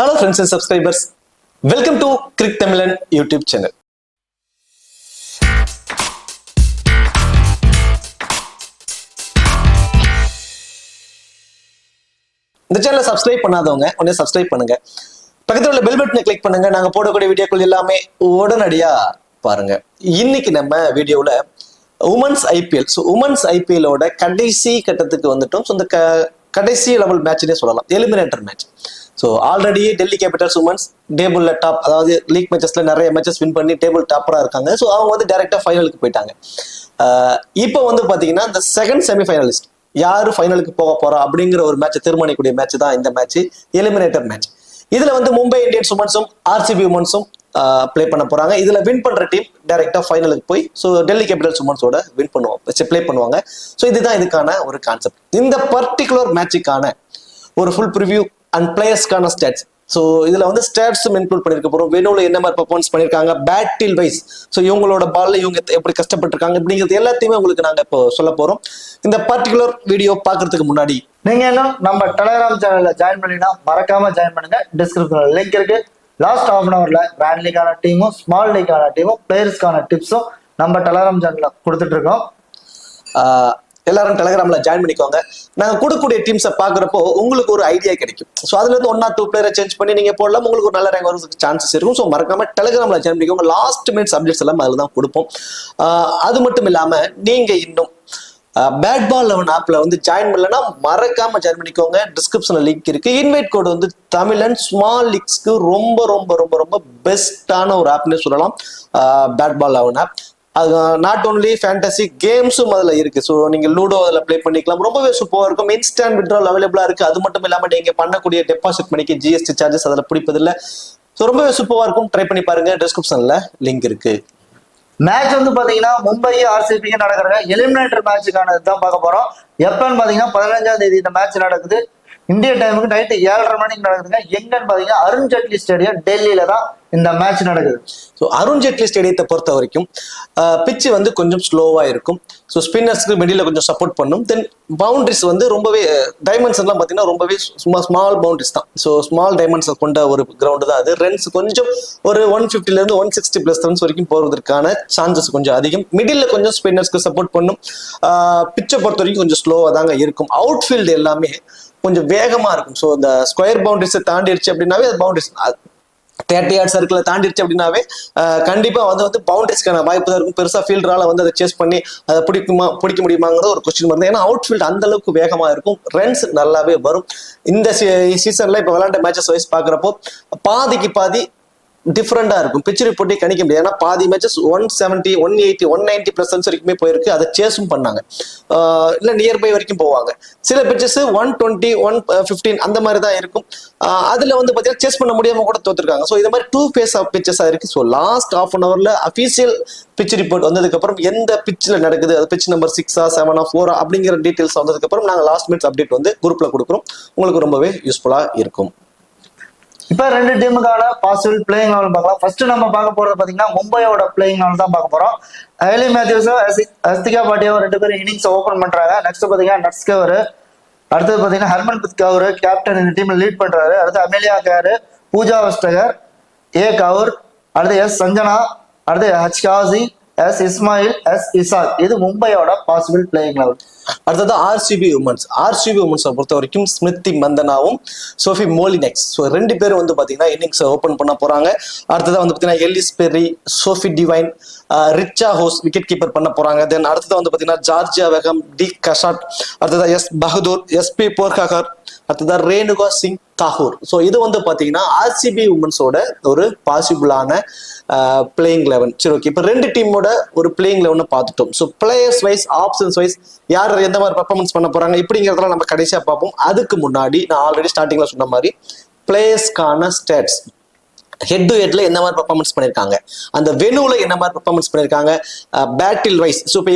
Hello friends and subscribers, welcome to Crick Tamilan YouTube channel. இந்த சேனலை subscribe பண்ணாதவங்க உடனே சப்ஸ்கிரைப் பண்ணுங்க. பக்கத்துல உள்ள பெல் பட்டனை கிளிக் பண்ணுங்க. நாங்க போடக்கூடிய வீடியோக்கள் எல்லாமே உடனடியா பாருங்க. இன்னைக்கு நம்ம வீடியோல உமன்ஸ் ஐபிஎல் உமன்ஸ் ஐபிஎலோட கடைசி கட்டத்துக்கு வந்துட்டோம். ஸோ இந்த கடைசி லெவல் மேட்ச்னே சொல்லலாம், eliminator match. So already Delhi Capitals women's டேபிள்ல டாப், அதாவது லீக் மேட்சஸ்ல நிறைய மேட்சஸ் வின் பண்ணி டேபிள் டாப்பரா இருக்காங்க. ஸோ அவங்க வந்து டைரக்டா ஃபைனலுக்கு போயிட்டாங்க. இப்போ வந்து பாத்தீங்கன்னா இந்த செகண்ட் செமிஃபைனலிஸ்ட் யாரு ஃபைனலுக்கு போக போறா அப்படிங்கிற ஒரு மேட்ச் தீர்மானிக்கக்கூடிய மேட்ச் தான் இந்த மேட்ச், எலிமினேட்டர் மேட்ச். இதுல வந்து மும்பை இந்தியன்ஸ் உமன்ஸும் ஆர்சிபி உமன்ஸும் பிளே பண்ண போறாங்க. இதுல வின் பண்ற டீம் டைரக்டா ஃபைனலுக்கு போய் ஸோ டெல்லி கேபிட்டல்ஸ் உமன்ஸோட வின் பண்ணுவாங்க, பிளே பண்ணுவாங்க. ஸோ இதுதான் இதுக்கான ஒரு கான்செப்ட். இந்த பர்டிகுலர் மேட்சுக்கான ஒரு ஃபுல் ப்ரிவியூ அண்ட் பிளேயர்ஸ்க்கான ஸ்டாட்ஸ். ஸோ இதுல வந்து ஸ்டாட்ஸும் இன்க்ளூட் பண்ணிருக்க போறோம். வெனுல என்ன மாதிரி பெர்ஃபார்மன்ஸ் பண்ணிருக்காங்க, பேட்டில் வைஸ், ஸோ இவங்களோட பால்ல இவங்க எப்படி கஷ்டப்பட்டிருக்காங்க அப்படிங்கிறது எல்லாத்தையுமே உங்களுக்கு நாங்க இப்போ சொல்ல போறோம். இந்த பர்டிகுலர் வீடியோ பாக்குறதுக்கு முன்னாடி நீங்க இன்னும் நம்ம டெலிகிராம் சேனல்ல ஜாயின் பண்ணினா மறக்காம ஜாயின் பண்ணுங்க. டிஸ்கிரிப்ஷன்ல லிங்க் இருக்கு. லாஸ்ட் ஹாஃப் அன் அவர்ல கிராண்ட் லீக்கான டீமும் ஸ்மால் லீக்கான டீமும் பிளேயர்ஸ்க்கான டிப்ஸும் நம்ம டெலிகிராம் சேனல்ல கொடுத்துட்டு இருக்கோம். எல்லாரும் டெலிகிராம்ல ஜாயின் பண்ணிக்கோங்க. நாங்க கொடுக்கக்கூடிய டீம்ஸை பாக்குறப்போ உங்களுக்கு ஒரு ஐடியா கிடைக்கும். ஸோ அதுல இருந்து 1 or 2 பிளேயரை சேஞ்ச் பண்ணி நீங்க போடலாம், உங்களுக்கு ஒரு நல்ல ரேங்க் வரதுக்கு சான்சஸ் இருக்கும். ஸோ மறக்காம டெலிகிராம்ல ஜாயின் பண்ணிக்கோங்க. லாஸ்ட் மினிட்ஸ் அப்டேட்ஸ் எல்லாம் அதுல தான் கொடுப்போம். அது மட்டும் இல்லாம நீங்க இன்னும் பேட் பால் 11 ஆப்ல வந்து ஜாயின் பண்ணலன்னா மறக்காம ஜாயின் பண்ணிக்கோங்க. டிஸ்கிரிப்ஷன்ல லிங்க் இருக்கு. இன்வைட் கோட் வந்து தமிழன் ஸ்மால் லீக்ஸ்க்கு ரொம்ப ரொம்ப ரொம்ப ரொம்ப பெஸ்டான ஒரு ஆப்னே சொல்லலாம், பேட் பால் 11 ஆப். அது நாட் ஓன்லி ஃபேண்டசி கேம்ஸும் அதுல இருக்கு. ஸோ நீங்க லூடோ அதில் பிளே பண்ணிக்கலாம், ரொம்பவே சூப்பராக இருக்கும். இன்ஸ்டன்ட் விட்ரால் அவைலபிளா இருக்கு. அது மட்டும் இல்லாம நீங்க பண்ணக்கூடிய டெபாசிட் மணிக்கு ஜிஎஸ்டி சார்ஜஸ் அதில் பிடிப்பதில்லை. ஸோ ரொம்பவே சூப்பராக இருக்கும். ட்ரை பண்ணி பாருங்க. டிஸ்கிரிப்ஷன்ல லிங்க் இருக்கு. மேட்ச் வந்து பாத்தீங்கன்னா மும்பை ஆர்சிபிக்கு நடக்கிற எலிமினேட்டர் மேட்சுக்கான தான் பார்க்க போறோம். எப்பன்னு பாத்தீங்கன்னா 15ஆம் தேதி இந்த மேட்ச் நடக்குது. இந்திய டைமுக்கு நைட்டு 7:30 மணிக்கு நடக்குதுங்க. எங்கன்னு பாத்தீங்கன்னா அருண் ஜேட்லி ஸ்டேடியம் டெல்லியில தான் இந்த மேட்ச் நடக்குது. ஸோ அருண் ஜேட்லி ஸ்டேடியத்தை பொறுத்த வரைக்கும் பிச்சு வந்து கொஞ்சம் ஸ்லோவா இருக்கும். ஸோ ஸ்பின்னர்ஸ்க்கு மிடில் கொஞ்சம் சப்போர்ட் பண்ணும். தென் பவுண்டரிஸ் வந்து ரொம்பவே டைமண்ட்ஸ் எல்லாம் பார்த்தீங்கன்னா ரொம்பவே சும்மா ஸ்மால் பவுண்டரிஸ் தான். ஸோ ஸ்மால் டைமண்ட்ஸ் கொண்ட ஒரு கிரவுண்டு தான் அது. ரன்ஸ் கொஞ்சம் ஒரு 150 to 160+ ரன்ஸ் வரைக்கும் போறதுக்கான சான்சஸ் கொஞ்சம் அதிகம். மிடில் கொஞ்சம் ஸ்பின்னர்ஸ்க்கு சப்போர்ட் பண்ணும். பிச்சை பொறுத்த வரைக்கும் கொஞ்சம் ஸ்லோவா தாங்க இருக்கும். அவுட்ஃபீல்டு எல்லாமே கொஞ்சம் வேகமா இருக்கும். ஸோ இந்த ஸ்கொயர் பவுண்டரிஸை தாண்டிடுச்சு அப்படின்னாவே அது பவுண்டரிஸ் 30 yard சர்க்கிளை தாண்டிடுச்சு அப்படின்னாவே கண்டிப்பா வந்து பவுண்டரிஸ்க்கான வாய்ப்பு தான் இருக்கும். பெருசா ஃபீல்டரால வந்து அதை சேஸ் பண்ணி அதை பிடிக்க முடியுமாங்கிறது ஒரு கொஸ்டின் வருது. ஏன்னா அவுட் ஃபீல்டு அந்த அளவுக்கு வேகமா இருக்கும், ரன்ஸ் நல்லாவே வரும். இந்த சீசன்ல இப்ப விளையாண்ட மேட்சஸ் வைஸ் பாக்குறப்போ பாதிக்கு பாதி டிஃப்ரெண்டா இருக்கும். பிச் ரிப்போர்ட்டே கணிக்க முடியாது. ஏன்னா பாதி மேட்சஸ் 170, 180, 190+ ரன்ஸ் வரைக்குமே போயிருக்கு. அதை சேஸும் பண்ணாங்க, இல்ல நியர்பை வரைக்கும் போவாங்க. சில பிச்சஸ் 120, 115 அந்த மாதிரி தான் இருக்கும். அதுல வந்து பாத்தீங்கன்னா சேஸ் பண்ண முடியாம கூட தோத்துருக்காங்க. ஸோ இது மாதிரி 2 phase ஆஃப் பிச்சஸா இருக்கு. ஸோ லாஸ்ட் ஹாஃப் அன் அவர்ல அபிஷியல் பிச் ரிப்போர்ட் வந்ததுக்கு அப்புறம் எந்த பிச்சில் நடக்குது, அது பிச் நம்பர் 6, 7, 4 அப்படிங்கிற டீடைல்ஸ் வந்ததுக்கு அப்புறம் நாங்க லாஸ்ட் மினிட்ஸ் அப்டேட் வந்து குரூப்ல கொடுக்குறோம். உங்களுக்கு ரொம்பவே யூஸ்ஃபுல்லா இருக்கும். இப்ப 2 டீமுக்கான பாசிபிள் பிளேயிங் லெவல் பார்க்கலாம். ஃபர்ஸ்ட் நம்ம பார்க்க போறது பாத்தீங்கன்னா மும்பையோட பிளேயிங் லெவல் தான் பார்க்க போறோம். எலி மேத்யூஸும் ஹஸ்திகா பாட்டியாவும் 2 பேரும் இன்னிங்ஸ் ஓபன் பண்றாங்க. நெக்ஸ்ட் பாத்தீங்கன்னா நட்ஸ் கவர், அடுத்தது பாத்தீங்கன்னா ஹர்மன்பிரீத் கவுர் கேப்டன் இந்த டீம்ல லீட் பண்றாரு. அடுத்து அமேலியா கேர், பூஜா வெஸ்டகர், கவுர், அடுத்து சஞ்சனா, அடுத்து காசி, இஸ்மாயில், இசாக். இது மும்பையோட பாசிபிள் பிளேயிங் லெவல். அடுத்தது ஆர்சிபி உமன்ஸை பொறுத்த வரைக்கும் ஸ்மிருதி மந்தனாவும் சோஃபி மோலினெக்ஸ். ஸோ 2 பேரும் வந்து பாத்தீங்கன்னா இன்னிங்ஸ் ஓபன் பண்ண போறாங்க. அடுத்ததான் வந்து பாத்தீங்கன்னா எல்லிஸ் பெர்ரி, சோஃபி டிவைன், ரிச்சா ஹோஸ் விக்கெட் கீப்பர் பண்ண போறாங்க. தென் அடுத்தது வந்து பாத்தீங்கன்னா ஜார்ஜியா பெகம், டி கஷாட், அடுத்ததா பகதூர், பி போர்காகர், அடுத்ததா ரேணுகா சிங் தாகூர். ஸோ இது வந்து பாத்தீங்கன்னா ஆர்சிபி உமன்ஸோட ஒரு பாசிபிளான பிளேயிங் 11. சரி, ஓகே. இப்போ 2 டீமோட ஒரு பிளேயிங் 11 பார்த்துட்டோம். So players wise, options wise யார் எந்த மாதிரி பர்ஃபார்மன்ஸ் பண்ண போறாங்க இப்படிங்கிறதெல்லாம் நம்ம கடைசியா பார்ப்போம். அதுக்கு முன்னாடி நான் ஆல்ரெடி ஸ்டார்டிங்ல சொன்ன மாதிரி பிளேயர்ஸ்க்கான ஸ்டாட்ஸ், ஹெட் டு ஹெட்ல என்ன மாதிரி பர்ஃபார்மன்ஸ் பண்ணிருக்காங்க, அந்த வெனுல என்ன மாதிரி பர்ஃபார்மன்ஸ் பண்ணிருக்காங்க, பேட்டில் வைஸ். ஸோ இப்போ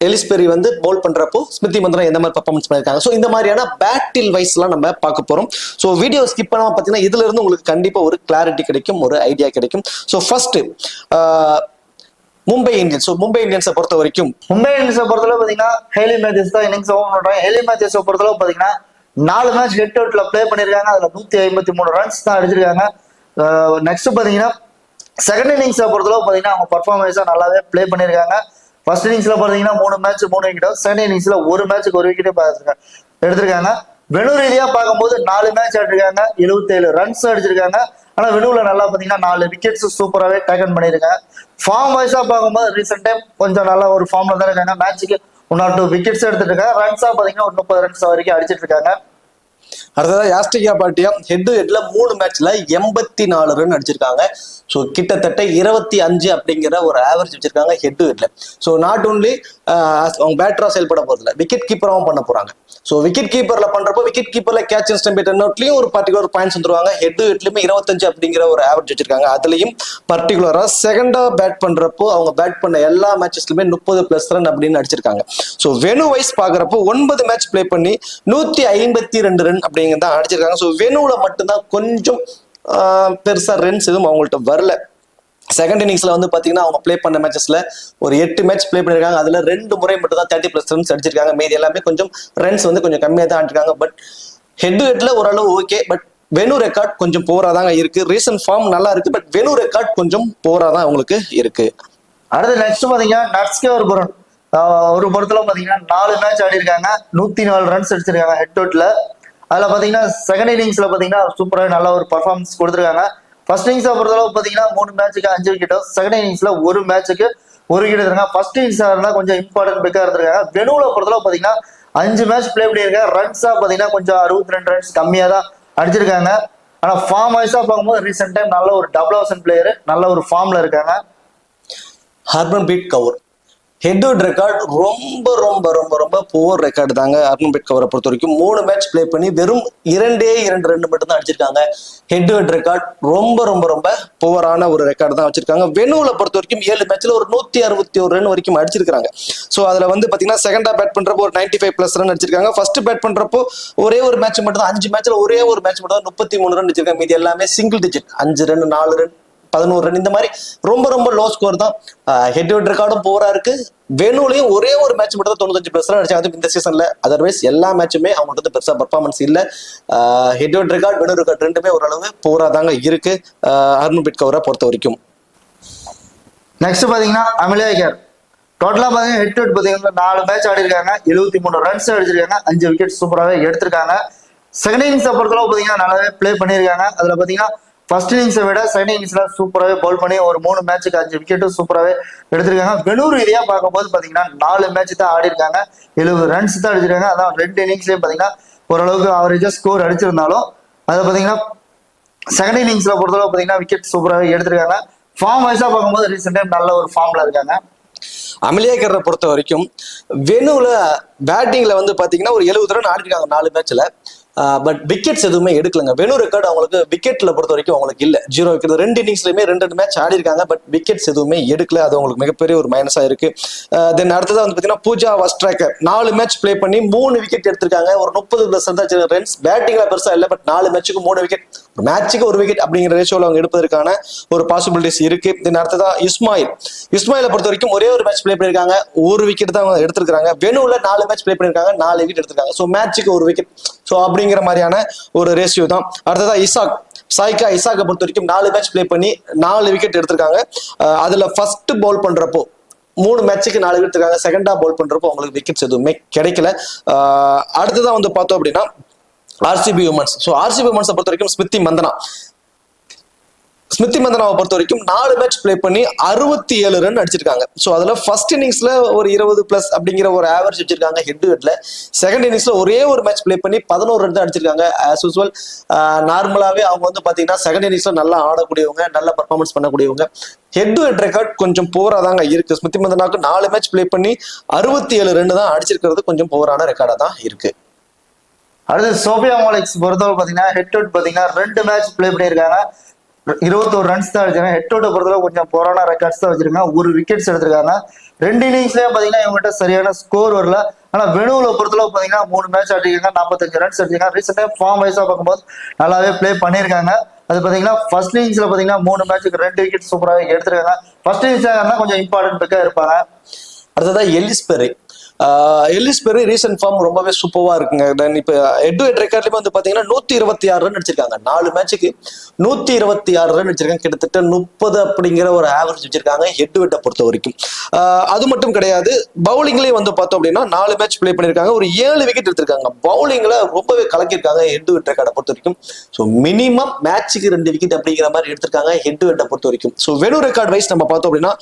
எலிஸ் பெர்ரி வந்து பவுல் பண்றப்போ ஸ்மிருதி மந்தனா எந்த மாதிரி பர்ஃபார்மன்ஸ் பண்ணிருக்காங்க. ஸோ இந்த மாதிரியான பேட்டில் வைஸ் எல்லாம் நம்ம பார்க்க போறோம். ஸோ வீடியோ ஸ்கிப் பண்ணாம பார்த்தீங்கன்னா இதுல இருந்து உங்களுக்கு கண்டிப்பா ஒரு கிளாரிட்டி கிடைக்கும், ஒரு ஐடியா கிடைக்கும். ஸோ ஃபர்ஸ்ட் மும்பை இந்தியன்ஸை பொறுத்த வரைக்கும் பாத்தீங்கன்னா ஹேலி மேத்யூஸ் தான் இன்னிங்ஸ் ஓபன் பண்றாங்க. ஹேலி மேத்யூஸை பொறுத்தளவு பாத்தீங்கன்னா 4 மேட்ச் ஹெட் அவுட்ல பிளே பண்ணிருக்காங்க. அதுல 153 ரன்ஸ் தான் அடிச்சிருக்காங்க. நெக்ஸ்ட் பாத்தீங்கன்னா செகண்ட் இன்னிங்ஸ்ல பொறுத்தளவு பாத்தீங்கன்னா அவங்க பர்ஃபார்மன்ஸா நல்லாவே பிளே பண்ணிருக்காங்க. ஃபர்ஸ்ட் இன்னிங்ஸ்ல பாத்தீங்கன்னா 3 மேட்ச் 3 விக்கெட், செகண்ட் இன்னிங்ஸ்ல ஒரு மேட்சுக்கு ஒரு விக்கெட்டே எடுத்திருக்காங்க. வெனு ரீதியா பார்க்கும்போது 4 மேட்ச் ஆடிருக்காங்க, 77 ரன்ஸ் அடிச்சிருக்காங்க. ஆனா வெனுல நல்லா பாத்தீங்கன்னா 4 விக்கெட்ஸ் சூப்பராகவே டேக்கன் பண்ணிருக்காங்க. ஃபார்ம் வைஸா பார்க்கும்போது ரீசெண்ட் டைம் கொஞ்சம் நல்ல ஒரு ஃபார்ம்ல தான் இருக்காங்க. மேட்சுக்கு 1 or 2 விக்கெட்ஸ் எடுத்துட்டு இருக்காங்க. ரன்ஸா பாத்தீங்கன்னா ஒரு 30 ரன்ஸ் வரைக்கும் அடிச்சிட்டு இருக்காங்க. அடுத்ததா யாஸ்டிகா பாட்டியா ஹெட் டு ஹெட்ல 3 மேட்ச்ல 84 ரன் அடிச்சிருக்காங்க. ஸோ கிட்டத்தட்ட 25 அப்படிங்கிற ஒரு ஆவரேஜ் வச்சிருக்காங்க ஹெட் டு ஹெட்ல. ஸோ நாட் ஓன்லி அவங்க பேட்டரா செயல்பட போறதில்ல, விக்கெட் கீப்பராகவும் பண்ண போறாங்க. ஸோ விக்கெட் கீப்பர்ல பண்றப்போ விக்கெட் கீப்பர்ல கேட்ச் அண்ட் ஸ்டம்பிங் ரன் அவுட்லயும் ஒரு பர்டிகுலர் பாயிண்ட்ஸ் வந்துருவாங்க. ஹெட் டு ஹெட்லயுமே 25 அப்படிங்கிற ஒரு ஆவரேஜ் வச்சிருக்காங்க. அதுலயும் பர்டிகுலரா செகண்டா பேட் பண்றப்போ அவங்க பேட் பண்ண எல்லா மேட்சஸ்லுமே 30+ ரன் அப்படின்னு அடிச்சிருக்காங்க. ஸோ வெனு வைஸ் பாக்குறப்போ 9 மேட்ச் பிளே பண்ணி 152 ரன் அப்படிங்கிறத அடிச்சிருக்காங்க. ஸோ வெனுல மட்டும்தான் கொஞ்சம் பெருசா ரன்ஸ் எதுவும் அவங்கள்ட்ட வரல. செகண்ட் இன்னிங்ஸ்ல வந்து பாத்தீங்கன்னா அவங்க பிளே பண்ண மேட்சஸ்ல ஒரு 8 மேட்ச் பிளே பண்ணிருக்காங்க. அதுல 2 முறை மட்டும் தான் 30+ ரன்ஸ் அடிச்சிருக்காங்க. மீதி எல்லாமே கொஞ்சம் ரன்ஸ் வந்து கொஞ்சம் கம்மியா தான் ஆடிருக்காங்க. பட் ஹெட் டு ஹெட்ல ஓரளவு ஓகே. பட் வெனு ரெக்கார்ட் கொஞ்சம் போராதாங்க இருக்கு. ரீசன்ட் ஃபார்ம் நல்லா இருக்கு, பட் வெனு ரெக்கார்ட் கொஞ்சம் போராதான் அவங்களுக்கு இருக்கு. அடுத்து நெக்ஸ்ட் பாத்தீங்கன்னா நட்ஸ்கே ஒரு பொறுத்தளவு பாத்தீங்கன்னா 4 மேட்ச் ஆடி இருக்காங்க, 104 ரன்ஸ் அடிச்சிருக்காங்க ஹெட் டு ஹெட்ல. அதுல பாத்தீங்கன்னா செகண்ட் இன்னிங்ஸ்ல பாத்தீங்கன்னா சூப்பரா நல்ல ஒரு பர்ஃபார்மன்ஸ் கொடுத்துருக்காங்க. ஃபர்ஸ்ட் இன்னிங்ஸ் பொறுத்தளவு பாத்தீங்கன்னா 3 மேட்சுக்கு 5 விக்கெட்டும், செகண்ட் இன்னிங்ஸ்ல ஒரு மேட்சுக்கு ஒரு விக்கெட் இருக்காங்க. ஃபர்ஸ்ட் இன்னிங்ஸ் இருந்தா கொஞ்சம் இம்பார்ட்டன்ட் பிக்கா இருந்திருக்காங்க. வெனுல பொறுத்தளவு பாத்தீங்கன்னா 5 மேட்ச் பிளே பண்ணியிருக்காங்க. ரன்ஸா பாத்தீங்கன்னா கொஞ்சம் 62 ரன்ஸ் கம்மியா தான் அடிச்சிருக்காங்க. ஆனா ஃபார்ம் வைஸா பார்க்கும்போது ரீசெண்ட் டைம் நல்ல ஒரு டபுள் ஆப்ஷன் பிளேயர், நல்ல ஒரு ஃபார்ம்ல இருக்காங்க. Harmanpreet Kaur head to head record ரொம்ப ரொம்ப ரொம்ப ரொம்ப புவர் ரெக்கார்டு தாங்க. ஹர்மன்பிரீத் கவுரை பொறுத்த வரைக்கும் 3 மேட்ச் பிளே பண்ணி வெறும் 2 ரன் மட்டும் தான் அடிச்சிருக்காங்க. ஹெட் டு ஹெட் ரெக்கார்ட் ரொம்ப ரொம்ப ரொம்ப புவரான ஒரு ரெக்கார்டு தான் வச்சிருக்காங்க. வெனுல பொறுத்த வரைக்கும் 7 மேட்ச்ல ஒரு 161 ரன் வரைக்கும் அடிச்சிருக்காங்க. ஸோ அதுல வந்து பாத்தீங்கன்னா செகண்டா பேட் பண்றப்போ ஒரு 95+ ரன் அடிச்சிருக்காங்க. ஃபர்ஸ்ட் பேட் பண்றப்போ ஒரே ஒரு மேட்ச் மட்டும் தான், 5 மேட்ச்ல ஒரே ஒரு மேட்ச் மட்டும் தான் 33 ரன் அடிச்சிருக்காங்க. மீதி எல்லாமே single digit, 5 run 4 run 11 run, இந்த மாதிரி ரொம்ப ரொம்ப லோ ஸ்கோர் தான். ஹெட் டு ஹெட் ரெக்கார்டும் போரா இருக்கு. வெனுலையும் ஒரே ஒரு மேட்ச் மட்டும் தான் 95+ ரன் அடிச்சாங்க, அதுவும் இந்த சீசன்ல. அதர்வைஸ் எல்லா மேட்சுமே அவங்க வந்து பெருசா பர்ஃபார்மன்ஸ் இல்ல. Head to head record venue record ரெண்டுமே ஓரளவு போரா தாங்க இருக்கு ஹர்மன்பிரீத் கவுரை பொறுத்த வரைக்கும். நெக்ஸ்ட் பாத்தீங்கன்னா அமலேகர் டோட்டலா பாத்தீங்கன்னா ஹெட் டு ஹெட் பாத்தீங்கன்னா 4 மேட்ச் ஆடி இருக்காங்க, 73 ரன்ஸ் அடிச்சிருக்காங்க, 5 விக்கெட் சூப்பராகவே எடுத்திருக்காங்க. செகண்ட் இன்னிங்ஸ் பொறுத்தளவு பாத்தீங்கன்னா நல்லாவே பிளே பண்ணியிருக்காங்க. அதுல பாத்தீங்கன்னா ஃபர்ஸ்ட் இன்னிங்ஸை விட செகண்ட் இன்னிங்ஸ்ல சூப்பராகவே பவுல் பண்ணி ஒரு 3 மேட்சுக்கு 5 விக்கெட்டும் சூப்பராகவே எடுத்திருக்காங்க. வெனு ரீதியா பார்க்கும்போது பாத்தீங்கன்னா 4 மேட்ச் தான் ஆடி இருக்காங்க, 70 ரன்ஸ் தான் அடிச்சிருக்காங்க. அதான் 2 இன்னிங்ஸ்லயும் பாத்தீங்கன்னா ஓரளவுக்கு ஆவரேஜா ஸ்கோர் அடிச்சிருந்தாலும் அதை பாத்தீங்கன்னா செகண்ட் இன்னிங்ஸ்ல பொறுத்தளவு பாத்தீங்கன்னா விக்கெட் சூப்பராகவே எடுத்திருக்காங்க. ஃபார்ம் வைஸா பார்க்கும்போது ரீசெண்ட் டைம் நல்ல ஒரு ஃபார்ம்ல இருக்காங்க. அமலேகரை பொறுத்த வரைக்கும் வெனுல பேட்டிங்ல வந்து பாத்தீங்கன்னா ஒரு 70 ரன் ஆடிருக்காங்க 4 மேட்ச்ல. பட் விக்கெட்ஸ் எதுவுமே எடுக்கலங்க. வெனு ரெக்கார்டு அவங்களுக்கு விக்கெட்ல பொறுத்த வரைக்கும் அவங்களுக்கு இல்ல, 0 விக்கெட். 2 இன்னிங்ஸ்லயுமே 2 மேட்ச் ஆடி இருக்காங்க, பட் விக்கெட்ஸ் எதுவுமே எடுக்கல. அது அவங்களுக்கு மிகப்பெரிய ஒரு மைனஸா இருக்கு. தென் அடுத்ததா வந்து பாத்தீங்கன்னா பூஜா வஸ்ட்ராக்கர் 4 மேட்ச் பிளே பண்ணி 3 விக்கெட் எடுத்திருக்காங்க. ஒரு 30+ ரன்ஸ் பேட்டிங்ல பெருசா இல்ல, பட் 4 மேட்சுக்கு 3 விக்கெட், ஒரு மேட்சுக்கு ஒரு விக்கெட் அப்படிங்கிற ரேஷியோல அவங்க எடுப்பதற்கான ஒரு பாசிபிலிட்டிஸ் இருக்கு. தென் அடுத்ததா இஸ்மாயிலை பொறுத்த வரைக்கும் ஒரே ஒரு மேட்ச் பிளே பண்ணிருக்காங்க, ஒரு விக்கெட் தான் அவங்க எடுத்திருக்காங்க. வெனுல 4 மேட்ச் பிளே பண்ணிருக்காங்க, 4 விக்கெட் எடுத்திருக்காங்க. ஸோ மேட்சுக்கு ஒரு விக்கெட், ஸோ அப்படிங்கிற மாதிரியான ஒரு ரேஷியோ தான். அடுத்ததா இசாக்கை பொறுத்த வரைக்கும் 4 மேட்ச் பிளே பண்ணி 4 விக்கெட் எடுத்திருக்காங்க. அதுல ஃபர்ஸ்ட் பவுல் பண்றப்போ 3 மேட்சுக்கு 4 விக்கெட் இருக்காங்க. செகண்டா பவுல் பண்றப்போ அவங்களுக்கு விக்கெட்ஸ் எதுவுமே கிடைக்கல. அடுத்ததான் வந்து பார்த்தோம் அப்படின்னா ஆர்சிபி உமன்ஸ். ஸோ ஆர்சிபி உமன்ஸை பொறுத்த வரைக்கும் ஸ்மிருதி மந்தனாவை பொறுத்த வரைக்கும் 4 மேட்ச் பிளே பண்ணி 67 ரன் அடிச்சிருக்காங்க. ஸோ அதுல ஃபர்ஸ்ட் இன்னிங்ஸ்ல ஒரு 20+ அப்படிங்கிற ஒரு ஆவரேஜ் வச்சிருக்காங்க ஹெட் டு ஹெட்ல. செகண்ட் இன்னிங்ஸ்ல ஒரே ஒரு மேட்ச் பிளே பண்ணி 11 ரன் தான் அடிச்சிருக்காங்க. ஆஸ் யூஸ்வல் நார்மலாவே அவங்க வந்து பாத்தீங்கன்னா செகண்ட் இன்னிங்ஸ்ல நல்லா ஆடக்கூடியவங்க, நல்ல பர்ஃபார்மன்ஸ் பண்ணக்கூடியவங்க. ஹெட் டு ஹெட் ரெக்கார்ட் கொஞ்சம் போராதாங்க இருக்கு. ஸ்மிருதி மந்தனாவுக்கு 4 மேட்ச் பிளே பண்ணி 67 ரன் தான் அடிச்சிருக்கிறது கொஞ்சம் போரான ரெக்கார்டா தான் இருக்கு. அடுத்து சோபியா மாலிக்ஸ் பொறுத்தவரை பாத்தீங்கன்னா ஹெட் டு ஹெட் பாத்தீங்கன்னா 2 மேட்ச் பிளே பண்ணியிருக்காங்க, 21 ரன்ஸ் தான் அடிச்சாங்க. ஹெட் டு ஹெட் பொறுத்தளவு கொஞ்சம் போரான ரெக்கார்ட்ஸ் தான் வச்சிருக்காங்க, ஒரு விக்கெட்ஸ் எடுத்திருக்காங்க. 2 இன்னிங்ஸ்லயே பாத்தீங்கன்னா இவங்ககிட்ட சரியான ஸ்கோர் வரல. ஆனா வெனுல பொறுத்தளவு பாத்தீங்கன்னா 3 மேட்ச் ஆடிருக்காங்க, 45 ரன்ஸ் அடிச்சிருக்காங்க. ரீசெண்டா ஃபார்ம் வைஸா பார்க்கும்போது நல்லாவே பிளே பண்ணியிருக்காங்க. அது பாத்தீங்கன்னா ஃபர்ஸ்ட் இன்னிங்ஸ்ல பாத்தீங்கன்னா 3 மேட்சுக்கு 2 விக்கெட் சூப்பராக எடுத்திருக்காங்க. ஃபர்ஸ்ட் இன்னிங்ஸ்ல கொஞ்சம் இம்பார்ட்டன்ட் பிக்கா இருப்பாங்க. அடுத்ததா எல்லிஸ் பெரி எல்லிஸ் பெரி ரீசன்ட் ஃபார்ம் ரொம்பவே சூப்பரா இருக்குங்க. தென் இப்போ ஹெட் டு ஹெட் ரெக்கார்ட்லயுமே வந்து பாத்தீங்கன்னா 126 ரன் அடிச்சிருக்காங்க. 4 மேட்சுக்கு 126 ரன் அடிச்சிருக்காங்க. கிட்டத்தட்ட 30 அப்படிங்கிற ஒரு ஆவரேஜ் வச்சிருக்காங்க ஹெட் டு ஹெட்டை பொறுத்த வரைக்கும். அது மட்டும் கிடையாது, பவுலிங்லயும் வந்து பார்த்தோம் அப்படின்னா 4 மேட்ச் பிளே பண்ணிருக்காங்க, ஒரு 7 விக்கெட் எடுத்திருக்காங்க. பவுலிங்ல ரொம்பவே கலக்கிருக்காங்க ஹெட் டு ஹெட் ரெக்கார்டை பொறுத்த வரைக்கும். ஸோ மினிமம் மேட்சுக்கு 2 விக்கெட் அப்படிங்கிற மாதிரி எடுத்திருக்காங்க ஹெட் டு ஹெட்டை பொறுத்த வரைக்கும். ஸோ வெனு ரெக்கார்ட் வைஸ் நம்ம பார்த்தோம் அப்படின்னா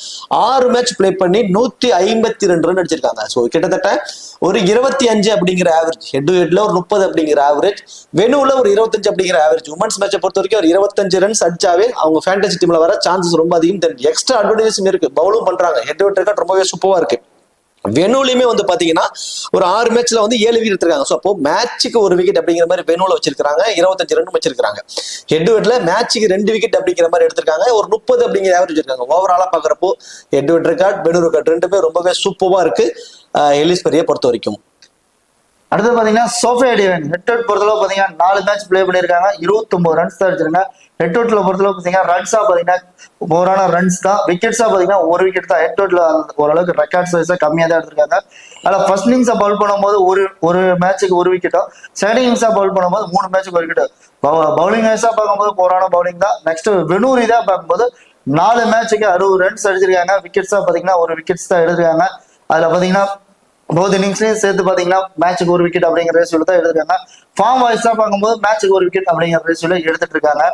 6 மேட்ச் பிளே பண்ணி 152 ரன் அடிச்சிருக்காங்க. ஸோ கிட்டத்தட்ட ஒரு 25 அப்படிங்கிற ஆவரேஜ், ஹெட் டு ஹெட்ல ஒரு 30 அப்படிங்கிற ஆவரேஜ், வெனுல ஒரு 25 அப்படிங்கிற ஆவரேஜ். உமன்ஸ் மேட்சை பொறுத்த வரைக்கும் ஒரு 25 ரன்ஸ் அடிச்சாவே அவங்க ஃபேண்டசி டீம்ல வர சான்சஸ் ரொம்ப அதிகம். தென் எக்ஸ்ட்ரா அட்வான்டேஜ் இருக்கு, பவுலும் பண்றாங்க. ஹெட் டு ஹெட் ரெக்கார்ட் ரொம்பவே சூப்பரா இருக்கு. வெனுலையுமே வந்து பாத்தீங்கன்னா ஒரு 6 மேட்ச்ல வந்து 7 விக்கெட் எடுத்திருக்காங்க. ஸோ அப்போ மேட்சுக்கு 1 விக்கெட் அப்படிங்கிற மாதிரி வெனுல வச்சிருக்காங்க, 25 ரன் வச்சிருக்காங்க. ஹெட் டு ஹெட்ல மேட்சுக்கு 2 விக்கெட் அப்படிங்கிற மாதிரி எடுத்திருக்காங்க, ஒரு 30 அப்படிங்கிற ஆவரேஜ் இருக்காங்க. ஓவராலா பாக்குறப்போ head to head record, venue record ரெண்டுமே ரொம்பவே சூப்பரா இருக்கு எல்லிஸ் பெரியை பொறுத்த வரைக்கும். அடுத்து பாத்தீங்கன்னா Sophia Devine head to head பொறுத்தளவு பாத்தீங்கன்னா 4 மேட்ச் பிளே பண்ணிருக்காங்க, 29 ரன்ஸ் தான் அடிச்சிருக்காங்க. ஹெட் டு ஹெட்ல பொறுத்தளவு பாத்தீங்கன்னா ரன்ஸா பாத்தீங்கன்னா ஓவரான ரன்ஸ் தான், விக்கெட்ஸா பாத்தீங்கன்னா 1 விக்கெட் தான். ஹெட் டு ஹெட்ல ஓரளவுக்கு ரெக்கார்ட் வைஸா கம்மியா தான் எடுத்திருக்காங்க. அதில் ஃபர்ஸ்ட் இன்னிங்ஸா பவுல் பண்ணும்போது ஒரு மேட்சுக்கு 1 விக்கெட்டும், செகண்ட் இன்னிங்ஸா பவுல் பண்ணும்போது 3 மேட்சுக்கு 1 விக்கெட். பவுலிங் வைஸா பார்க்கும்போது போரான பவுலிங் தான். நெக்ஸ்ட் வெனு ரீதியா பார்க்கும்போது 4 மேட்சுக்கு 60 ரன்ஸ் அடிச்சிருக்காங்க, விக்கெட்ஸா பாத்தீங்கன்னா 1 விக்கெட்ஸ் தான் எடுத்திருக்காங்க. அதுல பாத்தீங்கன்னா போத் இன்னிங்ஸ்லயும் சேர்த்து பாத்தீங்கன்னா மேட்சுக்கு 1 விக்கெட் அப்படிங்கிற ரேஷியோல தான் எடுத்திருக்காங்க. ஃபார்ம் வைஸா பார்க்கும்போது மேட்சுக்கு 1 விக்கெட் அப்படிங்கிற ரேஷியோல எடுத்துட்டு இருக்காங்க.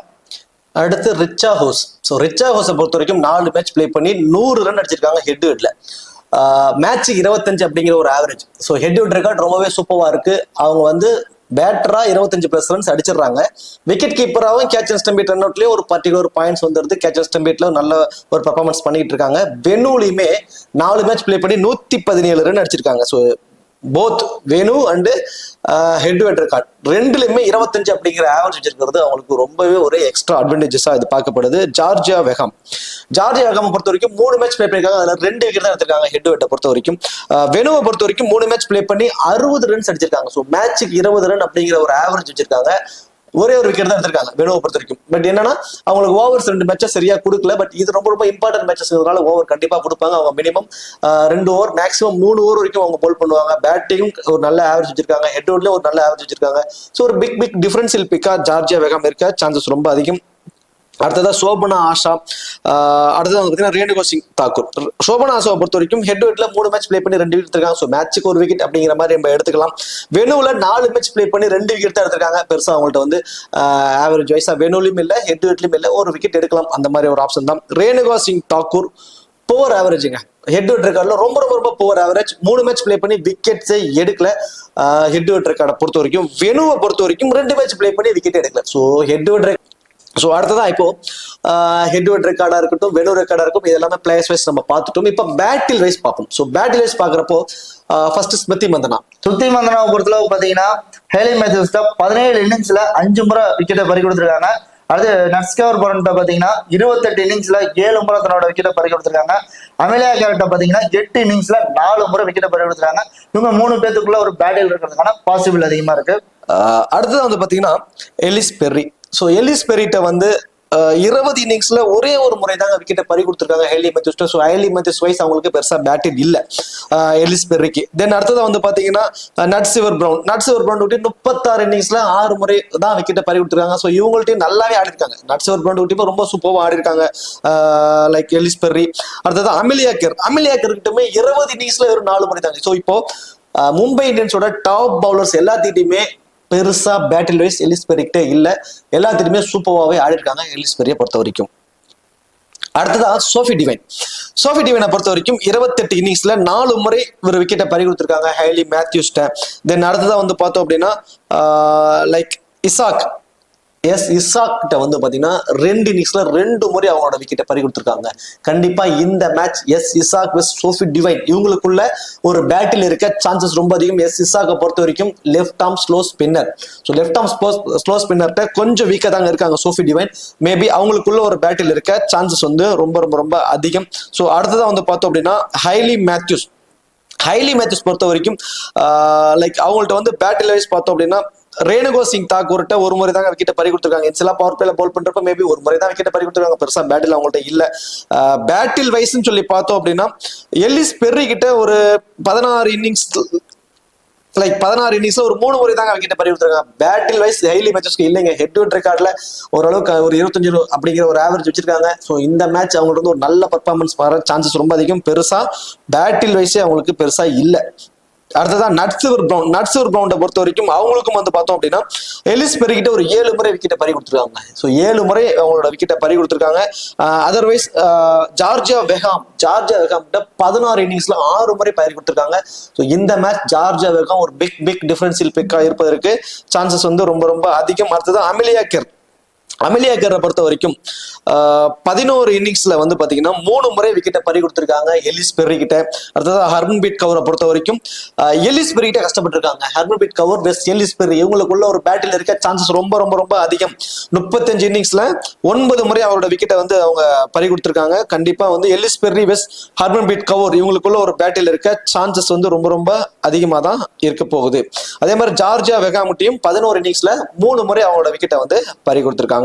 அடுத்து ரிச்சா ஹோஸ். ஸோ ரிச்சா ஹோஸை பொறுத்த வரைக்கும் 4 மேட்ச் பிளே பண்ணி 100 ரன் அடிச்சிருக்காங்க ஹெட் டு ஹெட்ல. மேட்சுக்கு 25 அப்படிங்கிற ஒரு average. So head to head record ரொம்பவே சூப்பரா இருக்கு. அவங்க வந்து பேட்டரா 25+ ரன்ஸ் அடிச்சிடறாங்க. விக்கெட் கீப்பராகவும் கேட்ச் அண்ட் ஸ்டம்பேட் ரன் அவுட்லயும் ஒரு பர்டிகுலர் பாயிண்ட்ஸ் வந்துருது. கேட்ச் அண்ட் ஸ்டம்பேட்ல நல்ல ஒரு பெர்ஃபார்மன்ஸ் பண்ணிட்டு இருக்காங்க. வெனுலையுமே 4 மேட்ச் பிளே பண்ணி 117 ரன் அடிச்சிருக்காங்க. So both venue and head to head record ரெண்டுலையுமே 25 அப்படிங்கிற ஆவரேஜ் வச்சிருக்கிறது அவங்களுக்கு ரொம்பவே ஒரு எக்ஸ்ட்ரா அட்வான்டேஜஸா இது பார்க்கப்படுது. ஜார்ஜியா வெகம் பொறுத்த வரைக்கும் 3 மேட்ச் பிளே பண்ணிருக்காங்க, அதுல 2 விக்கெட் தான் எடுத்திருக்காங்க ஹெட் டு ஹெட்டை பொறுத்த வரைக்கும். வெனுவை பொறுத்த வரைக்கும் 3 மேட்ச் பிளே பண்ணி 60 ரன்ஸ் அடிச்சிருக்காங்க. ஸோ மேட்சுக்கு 20 ரன் அப்படிங்கிற ஒரு ஆவரேஜ் வச்சிருக்காங்க. ஒரே ஒரு விக்கெட் தான் எடுத்திருக்காங்க வெனுவை பொறுத்த வரைக்கும். பட் என்னன்னா அவங்களுக்கு ஓவர்ஸ் 2 மேட்சஸ் சரியா கொடுக்கல. பட் இது ரொம்ப ரொம்ப இம்பார்ட்டன்ட் மேட்சஸ்னால ஓவர் கண்டிப்பா கொடுப்பாங்க. அவங்க மினிமம் 2 ஓவர் மேக்ஸிமம் 3 ஓவர் வரைக்கும் அவங்க போல் பண்ணுவாங்க. பேட்டிங் ஒரு நல்ல ஆவரேஜ் வச்சிருக்காங்க, ஹெட் வுட்ல ஒரு நல்ல ஆவரேஜ் வச்சிருக்காங்க. ஸோ ஒரு பிக் டிஃபரன்ஷியல் பிக்கா ஜார்ஜியா வெகம் இருக்க சான்சஸ் ரொம்ப அதிகம். அடுத்ததா சோபனா ஆஷா, அடுத்தது வந்து பார்த்தீங்கன்னா ரேணுகா சிங் தாக்கூர். சோபனா ஆஷாவை பொறுத்த வரைக்கும் ஹெட் டு ஹெட்ல 3 மேட்ச் பிளே பண்ணி 2 விக்கெட் எடுத்திருக்காங்க. ஸோ மேட்சுக்கு 1 விக்கெட் அப்படிங்கிற மாதிரி நம்ம எடுத்துக்கலாம். வெனுல 4 மேட்ச் பிளே பண்ணி 2 விக்கெட் தான் எடுத்திருக்காங்க. பெருசா அவங்கள்ட்ட வந்து ஆவரேஜ் வைஸா வெனுலையும் இல்லை ஹெட் டு ஹெட்லயும் இல்லை, 1 விக்கெட் எடுக்கலாம் அந்த மாதிரி ஒரு ஆப்ஷன் தான். ரேணுகா சிங் தாக்கூர் புவர் ஆவரேஜுங்க, ஹெட் டு ஹெட் ரெக்கார்ட்ல ரொம்ப ரொம்ப ரொம்ப புவர் ஆவரேஜ். 3 மேட்ச் பிளே பண்ணி விக்கெட்ஸே எடுக்கல ஹெட் டு ஹெட் ரெக்கார்டை பொறுத்த வரைக்கும். வெனுவை பொறுத்த வரைக்கும் 2 மேட்ச் பிளே பண்ணி விக்கெட் எடுக்கல. So head to head so அடுத்ததான் இப்போ ஹெட் டு ஹெட் ரெக்கார்டா இருக்கட்டும், வெனு ரெக்கார்டா இருக்கும், இது எல்லாமே பிளேயர்ஸ் வைஸ் நம்ம பார்த்துட்டோம். இப்போ பேட்டில் வைஸ் பார்ப்போம். ஸோ பேட்டில் வைஸ் பார்க்குறப்போ ஃபர்ஸ்ட் ஸ்மிருதி மந்தனாவை பொறுத்தளவு பார்த்தீங்கன்னா ஹேலி மேத்யூஸ் 17 இன்னிங்ஸ்ல 5 முறை விக்கெட்டை பறி கொடுத்துருக்காங்க. அடுத்து நட்ஸ்கவர் போரன்ட்ட பாத்தீங்கன்னா 28 இன்னிங்ஸ்ல 7 முறை தன்னோட விக்கெட்டை பறி கொடுத்துருக்காங்க. அமெலியா கேரட்ட பாத்தீங்கன்னா 8 இன்னிங்ஸ்ல 4 முறை விக்கெட்டை பறி கொடுத்துருக்காங்க. இவங்க 3 பேத்துக்குள்ள ஒரு பேட்டில் இருக்கிறதுக்கான பாசிபிள் அதிகமா இருக்கு. அடுத்தது வந்து பாத்தீங்கன்னா எல்லிஸ் பெர்ரி. ஸோ எல்லிஸ் பெர்ரிட்ட வந்து 20 இன்னிங்ஸ்ல ஒரே ஒரு முறை தாங்க விக்கெட்டை பறி கொடுத்துருக்காங்க Hayley Matthews. So Hayley Matthews wise அவங்களுக்கு பெருசா பேட்டில் இல்லை எல்லிஸ் பெர்ரிக்கு. தென் அடுத்தது வந்து பாத்தீங்கன்னா நட்சிவர் பிரவுன் 36 இன்னிங்ஸ்ல 6 முறை தான் விக்கெட்டை பறி கொடுத்துருக்காங்க. ஸோ இவங்கள்ட்டையும் நல்லாவே ஆடி இருக்காங்க. நட்சிவர் பிரவுன் ரொம்ப சூப்பராக ஆடி இருக்காங்க லைக் எல்லிஸ் பெர்ரி. அடுத்தது அமெலியா கிட்டமே 20 இன்னிங்ஸ்ல ஒரு 4 முறை தாங்க. ஸோ இப்போ மும்பை இந்தியன்ஸோட டாப் பவுலர்ஸ் எல்லாத்திட்டையுமே பெருசா பேட்டில் வைஸ் எல்லிஸ் பெர்ரிக்கிட்டே இல்லை, எல்லாத்திலுமே சூப்பராகவே ஆடி இருக்காங்க எல்லிஸ் பெர்ரியை பொறுத்த வரைக்கும். அடுத்ததா சோஃபி டிவைனை பொறுத்த வரைக்கும் 28 இன்னிங்ஸ்ல 4 முறை ஒரு விக்கெட்டை பறி கொடுத்துருக்காங்க ஹேலி மேத்யூஸ்ட. தென் அடுத்ததா வந்து பார்த்தோம் அப்படின்னா லைக் இசாக் கிட்ட வந்து பாத்தீங்கன்னா 2 இன்னிங்ஸ்ல 2 முறை அவங்களோட விக்கெட்டை பறி கொடுத்துருக்காங்க. கண்டிப்பா இந்த மேட்ச் இசாக் வெஸ் சோஃபி டிவைன் இவங்களுக்குள்ள ஒரு பேட்டில் இருக்க சான்சஸ் ரொம்ப அதிகம். இசாக்கை பொறுத்த வரைக்கும் left arm slow spinner. So left arm slow ஸ்பின்னர்கிட்ட கொஞ்சம் வீக்கா தாங்க இருக்காங்க சோஃபி டிவைன். மேபி அவங்களுக்குள்ள ஒரு பேட்டில் இருக்க சான்சஸ் வந்து ரொம்ப ரொம்ப ரொம்ப அதிகம். ஸோ அடுத்ததான் வந்து பார்த்தோம் அப்படின்னா ஹைலி மேத்யூஸ் பொறுத்த வரைக்கும் லைக் அவங்கள்ட்ட வந்து பேட்டில் வைஸ் பார்த்தோம் அப்படின்னா ரேணுகோ சிங் தாக்கூர்கிட்ட ஒரு முறை தான் விக்கெட்டை பறி கொடுத்துருக்காங்க. சில பவர் பிளேல பவுல் பண்றப்ப மேபி ஒரு முறை தான் விக்கெட்டை பறி கொடுத்துருக்காங்க. பெருசா பேட்டில் அவங்கள்ட்ட இல்ல. பேட்டில் வைஸ்ன்னு சொல்லி பார்த்தோம் அப்படின்னா எல்லிஸ் பெர்ரி கிட்ட ஒரு 16 இன்னிங்ஸ்ல ஒரு 3 முறை தாங்க விக்கெட்டை பறி கொடுத்துருக்காங்க. பேட்டில் வைஸ் ஹைலி மேட்சஸ்க்கு இல்லைங்க. ஹெட் டு ஹெட் ரெக்கார்ட்ல ஓரளவுக்கு ஒரு 25 அப்படிங்கிற ஒரு ஆவரேஜ் வச்சிருக்காங்க. ஸோ இந்த மேட்ச் அவங்களுக்கு வந்து ஒரு நல்ல பர்ஃபார்மன்ஸ் வர சான்சஸ் ரொம்ப அதிகம். பெருசா பேட்டில் வைஸே அவங்களுக்கு பெருசா இல்லை. அடுத்ததான் நட்ஸிவர் பிரவுண்டை பொறுத்த வரைக்கும் அவங்களுக்கும் வந்து பார்த்தோம் அப்படின்னா எலிஸ் பெர்ரி கிட்ட ஒரு 7 முறை விக்கெட்டை பறி கொடுத்துருக்காங்க. ஸோ 7 முறை அவங்களோட விக்கெட்டை பறி கொடுத்துருக்காங்க. அதர்வைஸ் ஜார்ஜியா வெகாம் கிட்ட 16 இன்னிங்ஸ்ல 6 முறை பறி கொடுத்துருக்காங்க. ஸோ இந்த மேட்ச் ஜார்ஜியா வெகாம் ஒரு பிக் டிஃபரன்ஷியல் பிக்கா இருப்பதற்கு சான்சஸ் வந்து ரொம்ப ரொம்ப அதிகம். அடுத்ததான் அமெலியா கெர்ரை பொறுத்த வரைக்கும் 11 இன்னிங்ஸ்ல வந்து பாத்தீங்கன்னா 3 முறை விக்கெட்டை பறி கொடுத்துருக்காங்க எலிஸ் பெர்ரி கிட்ட. அடுத்தது ஹர்மன்பீட் கவுரை பொறுத்த வரைக்கும் எலிஸ் பெர்ரி கிட்ட கஷ்டப்பட்டு இருக்காங்க. ஹர்மன்பீட் கவுர் வெஸ்ட் எலிஸ் பெர்ரி இவங்களுக்குள்ள ஒரு பேட்டில் இருக்க சான்சஸ் ரொம்ப ரொம்ப ரொம்ப அதிகம். 35 இன்னிங்ஸ்ல 9 முறை அவரோட விக்கெட்டை வந்து அவங்க பறி கொடுத்துருக்காங்க. கண்டிப்பா வந்து எலிஸ் பெர்ரி வெஸ்ட் ஹர்மன்பீட் கவுர் இவங்களுக்குள்ள ஒரு பேட்டில் இருக்க சான்சஸ் வந்து ரொம்ப ரொம்ப அதிகமா தான் இருக்க போகுது. அதே மாதிரி ஜார்ஜியா வெகாமுட்டியும் 11 இன்னிங்ஸ்ல 3 முறை அவங்களோட விக்கெட்டை வந்து பறி கொடுத்துருக்காங்க.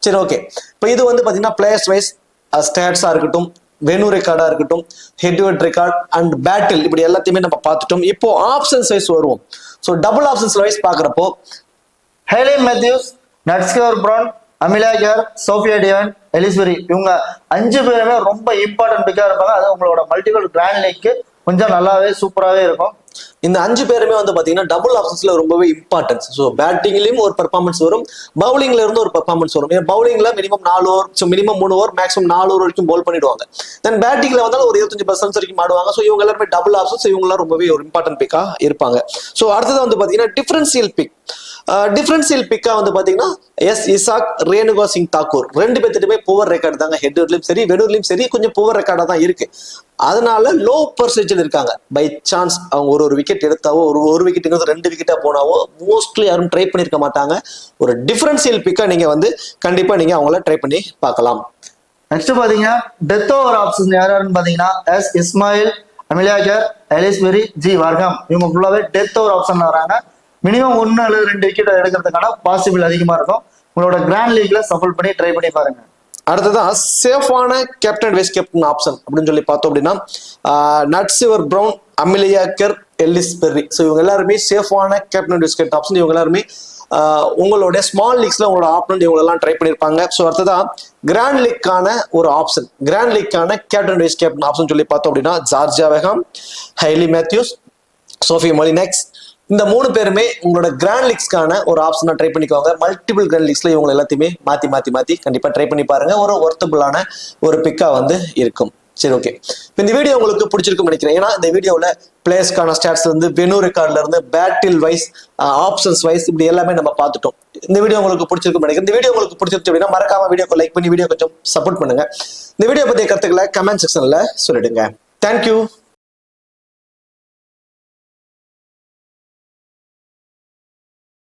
சரி, ஓகே. இப்போ இது வந்து பாத்தீங்கன்னா பிளேயர்ஸ் வைஸ் ஸ்டாட்ஸா இருக்கட்டும், வெனு ரெக்கார்டா இருக்கட்டும், head to head record and battle இப்படி எல்லாத்தையுமே நம்ம பார்த்துட்டோம். இப்போ ஆப்ஷன்ஸ் வைஸ் வருவோம். ஸோ டபுள் ஆப்ஷன்ஸ் வைஸ் பாக்குறப்போ Hayley Matthews, Nat Sciver Brunt, Amelia Kerr, Sophia Devine, Ellyse Perry இவங்க 5 பேருமே ரொம்ப இம்பார்ட்டன்ட் பிக்கா இருப்பாங்க. அது உங்களோட மல்டிபிள் கிராண்ட் லீக்கு கொஞ்சம் நல்லாவே சூப்பராகவே இருக்கும். இந்த 5 பேருமே வந்து பாத்தீங்கன்னா டபுள் ஆப்ஷன்ஸ்ல ரொம்பவே இம்பார்ட்டன்ஸ். ஸோ பேட்டிங்லயும் ஒரு பெர்ஃபார்மன்ஸ் வரும், பவுலிங்ல இருந்து ஒரு பெர்ஃபார்மன்ஸ் வரும். பவுலிங்ல minimum 4 over, minimum 3 over, maximum 4 over வரைக்கும் பவுல் பண்ணிடுவாங்க. தென் பேட்டிங்ல வந்தாலும் ஒரு 25% வரைக்கும் ஆடுவாங்க. ஸோ இவங்க எல்லாருமே டபுள் ஆப்ஷன்ஸ், இவங்க எல்லாம் ரொம்பவே ஒரு இம்பார்ட்டன்ட் பிக்கா இருப்பாங்க. ஸோ அடுத்தது வந்து பாத்தீங்கன்னா டிஃபரன்சியல் பிக்கா வந்து பாத்தீங்கன்னா இசாக், ரேணுகோ சிங் தாக்கூர் 2 பேர்த்துட்டுமே புவர் ரெக்கார்டு தாங்க. ஹெட்லயும் சரி வெடூர்லயும் சரி கொஞ்சம் புவர் ரெக்கார்டா தான் இருக்கு. அதனால லோ பர்சன்டேஜில் இருக்காங்க. பை சான்ஸ் அவங்க ஒரு விக்கெட் எடுத்தாவோ, ஒரு விக்கெட்டுங்கிறது 2 விக்கெட்டா போனாவோ மோஸ்ட்லி யாரும் ட்ரை பண்ணிருக்க மாட்டாங்க. ஒரு டிஃபரன்சியல் பிக்கா நீங்க வந்து கண்டிப்பா நீங்க அவங்கள ட்ரை பண்ணி பார்க்கலாம். நெக்ஸ்ட் பாத்தீங்கன்னா டெத் ஓவர் ஆப்ஷன் யாருன்னு பாத்தீங்கன்னா S Ismail, Amelia Kerr, Ellyse Perry, G Wareham இவங்க ஃபுல்லாவே டெத் ஓவர் ஆப்ஷன்ல வராங்க. மினிமம் 1 அல்லது 2 விக்கெட் எடுக்கிறதுக்கான பாசிபிள் அதிகமா இருக்கும். உங்களோட கிராண்ட் லீக்ல சஃபல் பண்ணி ட்ரை பண்ணி பாருங்க. அடுத்ததான் சேஃபான கேப்டன் வைஸ் கேப்டன் ஆப்ஷன் அப்படின்னு சொல்லி பார்த்தோம் அப்படின்னா Nat Sciver Brunt, Amelia Kerr, Ellyse Perry. So இவங்க எல்லாருமே சேஃபான கேப்டன் வைஸ் கேப்டன் ஆப்ஷன். இவங்க எல்லாருமே உங்களுடைய ஸ்மால் லீக்ஸ்ல உங்களோட ஆப்ஷன் இவங்க எல்லாம் ட்ரை பண்ணிருப்பாங்க. ஸோ அடுத்ததான் கிராண்ட் லீக்கான ஒரு ஆப்ஷன், கிராண்ட் லீக்கான கேப்டன் வைஸ் கேப்டன் ஆப்ஷன் சொல்லி பார்த்தோம் அப்படின்னா Georgia Wareham, Hayley Matthews, Sophie Molineux இந்த 3 பேருமே உங்களோட கிராண்ட் லீக்ஸ்க்கான ஒரு ஆப்ஷனா ட்ரை பண்ணிக்கோங்க. மல்டிபிள் கிராண்ட் லீக்ஸ்ல இவங்க எல்லாத்தையுமே மாத்தி கண்டிப்பா ட்ரை பண்ணி பாருங்க. ஒரு ஒர்த்தபிளான ஒரு பிக்கா வந்து இருக்கும். சரி, ஓகே. இந்த வீடியோ உங்களுக்கு பிடிச்சிருக்கும் நினைக்கிறேன். ஏன்னா இந்த வீடியோவில் பிளேயர்ஸ்க்கான ஸ்டாட்ஸ்ல இருந்து வெனு ரெக்கார்ட்ல இருந்து பேட்டில் வைஸ் ஆப்ஷன்ஸ் வைஸ் இப்படி எல்லாமே நம்ம பார்த்துட்டோம். இந்த வீடியோ உங்களுக்கு பிடிச்சிருக்கும் நினைக்கிறேன். இந்த வீடியோ உங்களுக்கு பிடிச்சிருச்சு அப்படின்னா மறக்காம வீடியோக்கு லைக் பண்ணி வீடியோ கொஞ்சம் சப்போர்ட் பண்ணுங்க. இந்த வீடியோ பத்திய கருத்துக்களை கமெண்ட் செக்ஷன்ல சொல்லிடுங்க. தேங்க்யூ.